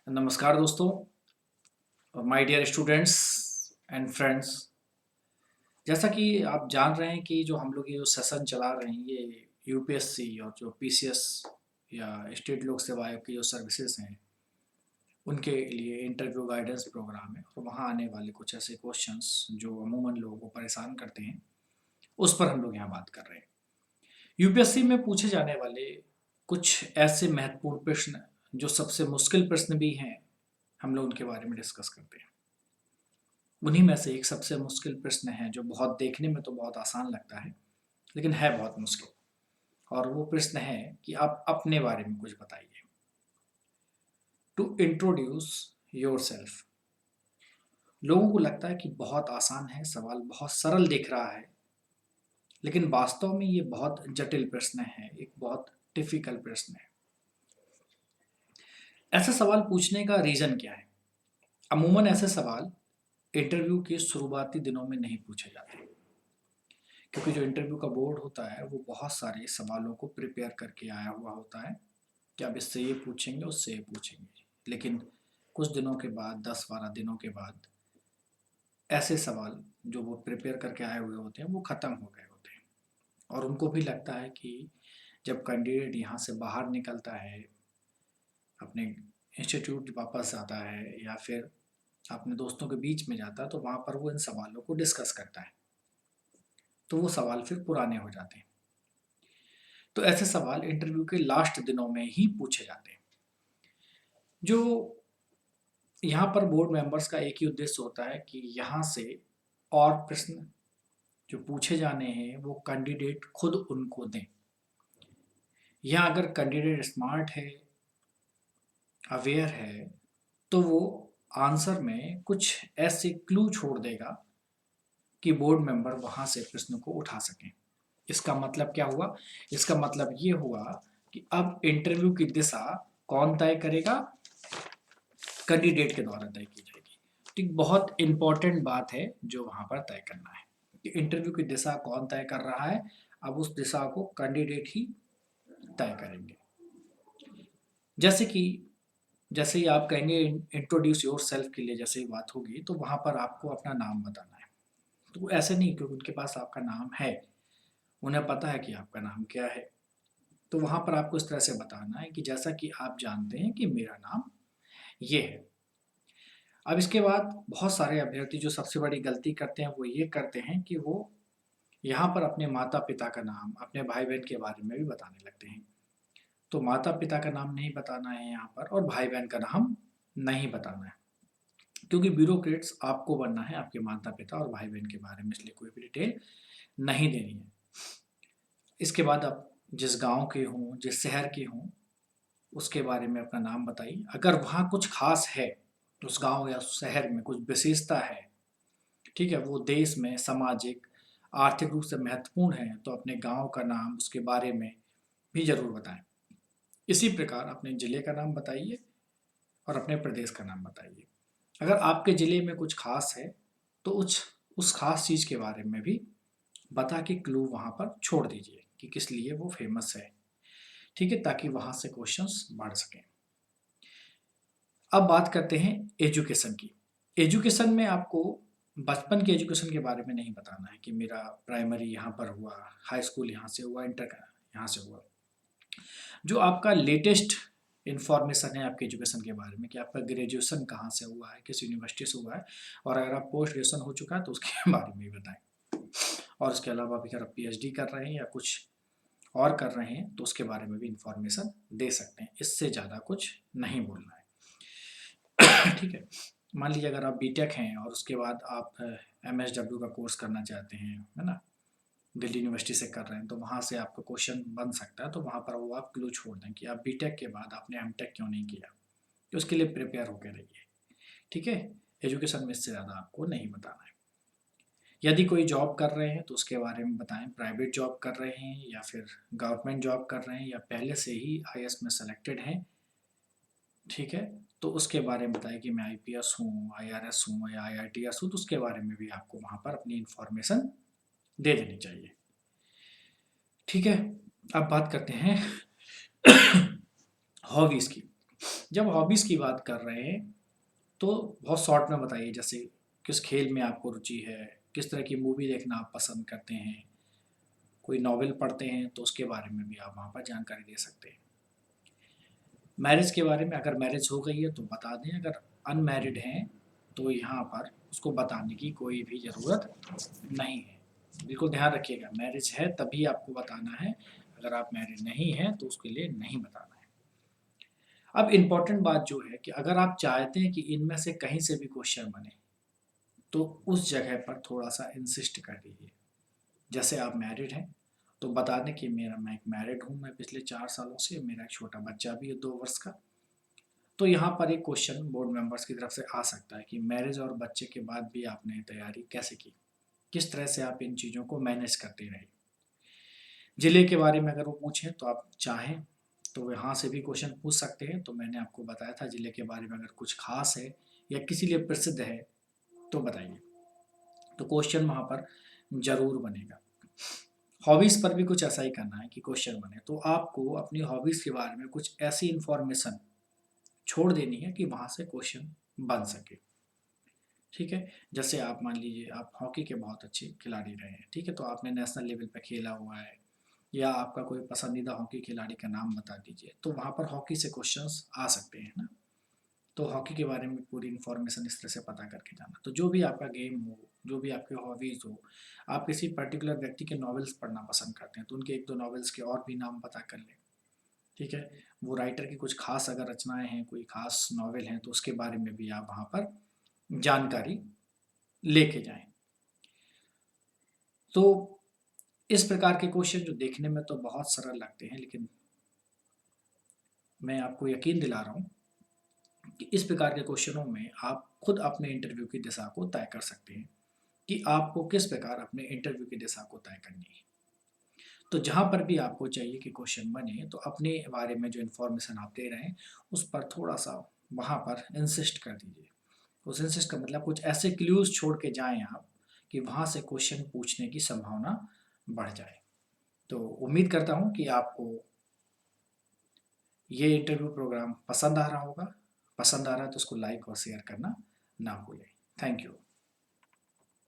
नमस्कार दोस्तों, my dear students and friends. जैसा कि आप जान रहे हैं कि जो हम लोग ये जो सेशन चला रहे हैं ये यूपीएससी और जो पीसीएस या स्टेट लोक सेवा आयोग की जो सर्विसेज हैं उनके लिए इंटरव्यू गाइडेंस प्रोग्राम है और वहाँ आने वाले कुछ ऐसे क्वेश्चंस जो अमूमन लोगों को परेशान करते हैं उस पर हम लोग यहाँ बात कर रहे हैं। यूपीएससी में पूछे जाने वाले कुछ ऐसे महत्वपूर्ण प्रश्न जो सबसे मुश्किल प्रश्न भी हैं, हम लोग उनके बारे में डिस्कस करते हैं। उन्हीं में से एक सबसे मुश्किल प्रश्न है जो बहुत देखने में तो बहुत आसान लगता है लेकिन है बहुत मुश्किल। और वो प्रश्न है कि आप अपने बारे में कुछ बताइए। To introduce yourself. लोगों को लगता है कि बहुत आसान है, सवाल बहुत सरल दिख रहा है, लेकिन वास्तव में ये बहुत जटिल प्रश्न है, एक बहुत डिफिकल्ट प्रश्न है। ऐसा सवाल पूछने का रीजन क्या है? अमूमन ऐसे सवाल इंटरव्यू के शुरुआती दिनों में नहीं पूछे जाते, क्योंकि जो इंटरव्यू का बोर्ड होता है वो बहुत सारे सवालों को प्रिपेयर करके आया हुआ होता है कि आप इससे ये पूछेंगे, उससे ये पूछेंगे। लेकिन कुछ दिनों के बाद, 10-12 दिनों के बाद, ऐसे सवाल जो वो प्रिपेयर करके आए हुए होते हैं वो ख़त्म हो गए होते हैं और उनको भी लगता है कि जब कैंडिडेट यहाँ से बाहर निकलता है, अपने इंस्टीट्यूट वापस आता है या फिर अपने दोस्तों के बीच में जाता है, तो वहाँ पर वो इन सवालों को डिस्कस करता है, तो वो सवाल फिर पुराने हो जाते हैं। तो ऐसे सवाल इंटरव्यू के लास्ट दिनों में ही पूछे जाते हैं। जो यहाँ पर बोर्ड मेंबर्स का एक ही उद्देश्य होता है कि यहाँ से और प्रश्न जो पूछे जाने हैं वो कैंडिडेट खुद उनको दें। या अगर कैंडिडेट स्मार्ट है, अवेयर है, तो वो आंसर में कुछ ऐसे क्लू छोड़ देगा कि बोर्ड मेंबर वहाँ से प्रश्न को उठा सकें। इसका मतलब क्या हुआ? इसका मतलब ये हुआ कि अब इंटरव्यू की दिशा कौन तय करेगा? कैंडिडेट के द्वारा तय की जाएगी। ठीक, बहुत इंपॉर्टेंट बात है जो वहाँ पर तय करना है कि इंटरव्यू की दिशा कौन तय कर रहा है। अब उस दिशा को कैंडिडेट ही तय करेंगे। जैसे ही आप कहेंगे इंट्रोड्यूस योर सेल्फ के लिए जैसे ही बात होगी, तो वहाँ पर आपको अपना नाम बताना है। तो ऐसे नहीं, क्योंकि उनके पास आपका नाम है, उन्हें पता है कि आपका नाम क्या है। तो वहाँ पर आपको इस तरह से बताना है कि जैसा कि आप जानते हैं कि मेरा नाम ये है। अब इसके बाद बहुत सारे अभ्यर्थी जो सबसे बड़ी गलती करते हैं वो ये करते हैं कि वो यहाँ पर अपने माता-पिता का नाम, अपने भाई-बहन के बारे में भी बताने लगते हैं। तो माता-पिता का नाम नहीं बताना है यहाँ पर और भाई-बहन का नाम नहीं बताना है, क्योंकि ब्यूरोक्रेट्स आपको बनना है, आपके माता-पिता और भाई-बहन के बारे में इसलिए कोई भी डिटेल नहीं देनी है। इसके बाद आप जिस गाँव के हों, जिस शहर के हों, उसके बारे में अपना नाम बताइए। अगर वहाँ कुछ ख़ास है, उस गाँव या उस शहर में कुछ विशेषता है, ठीक है, वो देश में सामाजिक, आर्थिक रूप से महत्वपूर्ण है, तो अपने गाँव का नाम, उसके बारे में भी ज़रूर बताएँ। इसी प्रकार अपने ज़िले का नाम बताइए और अपने प्रदेश का नाम बताइए। अगर आपके ज़िले में कुछ ख़ास है, तो उस ख़ास चीज़ के बारे में भी बता के क्लू वहाँ पर छोड़ दीजिए कि किस लिए वो फ़ेमस है, ठीक है? ताकि वहाँ से क्वेश्चंस बढ़ सकें। अब बात करते हैं एजुकेशन की। एजुकेशन में आपको बचपन के एजुकेशन के बारे में नहीं बताना है कि मेरा प्राइमरी यहाँ पर हुआ, हाई स्कूल यहाँ से हुआ, इंटर का यहाँ से हुआ। जो आपका लेटेस्ट इन्फॉर्मेशन है आपके एजुकेशन के बारे में कि आपका ग्रेजुएशन कहाँ से हुआ है, किस यूनिवर्सिटी से हुआ है, और अगर आप पोस्ट ग्रेजुएशन हो चुका है तो उसके बारे में भी बताएँ। और उसके अलावा अगर आप पीएचडी कर रहे हैं या कुछ और कर रहे हैं तो उसके बारे में भी इन्फॉर्मेशन दे सकते हैं। इससे ज़्यादा कुछ नहीं बोलना है। ठीक है? मान लीजिए अगर आप बीटेक हैं और उसके बाद आप एमएसडब्ल्यू का कोर्स करना चाहते हैं, है ना? दिल्ली यूनिवर्सिटी से कर रहे हैं, तो वहाँ से आपका क्वेश्चन बन सकता है, तो वहाँ पर वो आप क्लू छोड़ दें कि आप बीटेक के बाद आपने एमटेक क्यों नहीं किया? तो उसके लिए प्रिपेयर होके रहिए, ठीक है? एजुकेशन में इससे ज़्यादा आपको नहीं बताना है। यदि कोई जॉब कर रहे हैं तो उसके बारे में बताएँ, प्राइवेट जॉब कर रहे हैं या फिर गवर्नमेंट जॉब कर रहे हैं या पहले से ही आईएएस में सेलेक्टेड हैं, ठीक है? तो उसके बारे में बताएँ कि मैं आईपीएस हूँ, आईआरएस हूँ या आईआरटीएस हूँ, तो उसके बारे में भी आपको वहाँ पर अपनी इन्फॉर्मेशन दे देनी चाहिए। ठीक है? अब बात करते हैं हॉबीज़ की। जब हॉबीज़ की बात कर रहे हैं तो बहुत शॉर्ट में बताइए, जैसे किस खेल में आपको रुचि है, किस तरह की मूवी देखना आप पसंद करते हैं, कोई नॉवेल पढ़ते हैं तो उसके बारे में भी आप वहाँ पर जानकारी दे सकते हैं। मैरिज के बारे में, अगर मैरिज हो गई है तो बता दें, अगर अनमैरिड हैं तो यहाँ पर उसको बताने की कोई भी ज़रूरत नहीं है। बिल्कुल ध्यान रखिएगा, मैरिज है तभी आपको बताना है, अगर आप मैरिड नहीं हैं तो उसके लिए नहीं बताना है। अब इम्पोर्टेंट बात जो है कि अगर आप चाहते हैं कि इनमें से कहीं से भी क्वेश्चन बने, तो उस जगह पर थोड़ा-सा इंसिस्ट कर दीजिए। जैसे आप मैरिड हैं, तो बता दें कि मैं एक मैरिड हूँ, मैं पिछले 4 सालों से, मेरा एक छोटा बच्चा भी है 2 वर्ष का। तो यहाँ पर एक क्वेश्चन बोर्ड मेंबर्स की तरफ से आ सकता है कि मैरिज और बच्चे के बाद भी आपने तैयारी कैसे की? किस तरह से आप इन चीज़ों को मैनेज करते रहे? ज़िले के बारे में अगर वो पूछें तो आप चाहें तो यहाँ से भी क्वेश्चन पूछ सकते हैं। तो मैंने आपको बताया था ज़िले के बारे में अगर कुछ ख़ास है या किसी लिए प्रसिद्ध है तो बताइए। तो क्वेश्चन वहाँ पर ज़रूर बनेगा। हॉबीज़ पर भी कुछ ऐसा ही करना है कि क्वेश्चन बने। तो आपको अपनी हॉबीज़ के बारे में कुछ ऐसी इन्फॉर्मेशन छोड़ देनी है कि वहाँ से क्वेश्चन बन सके। ठीक है? जैसे आप मान लीजिए आप हॉकी के बहुत अच्छे खिलाड़ी रहे हैं, ठीक है? तो आपने नेशनल लेवल पे खेला हुआ है या आपका कोई पसंदीदा हॉकी खिलाड़ी का नाम बता दीजिए, तो वहाँ पर हॉकी से क्वेश्चंस आ सकते हैं ना? तो हॉकी के बारे में पूरी इन्फॉर्मेशन इस तरह से पता करके जाना। तो जो भी आपका गेम हो, जो भी आपकी हॉबीज़ हो, आप किसी पर्टिकुलर व्यक्ति के नॉवेल्स पढ़ना पसंद करते हैं, तो उनके 1-2 नॉवेल्स के और भी नाम पता कर लें, ठीक है? वो राइटर की कुछ खास अगर रचनाएँ हैं, कोई खास नॉवेल हैं, तो उसके बारे में भी आप वहाँ पर जानकारी लेके जाएँ। तो इस प्रकार के क्वेश्चन जो देखने में तो बहुत सरल लगते हैं, लेकिन मैं आपको यकीन दिला रहा हूँ कि इस प्रकार के क्वेश्चनों में आप खुद अपने इंटरव्यू की दिशा को तय कर सकते हैं कि आपको किस प्रकार अपने इंटरव्यू की दिशा को तय करनी है। तो जहाँ पर भी आपको चाहिए कि क्वेश्चन बने, तो अपने बारे में जो इन्फॉर्मेशन आप दे रहे हैं, उस पर थोड़ा-सा वहाँ पर इंसिस्ट कर दीजिए। उस इंसिस्ट का मतलब कुछ ऐसे क्लूज़ छोड़ के जाएँ आप कि वहाँ से क्वेश्चन पूछने की संभावना बढ़ जाए। तो उम्मीद करता हूँ कि आपको ये इंटरव्यू प्रोग्राम पसंद आ रहा होगा। पसंद आ रहा है तो उसको लाइक और शेयर करना ना भूलें। Thank you.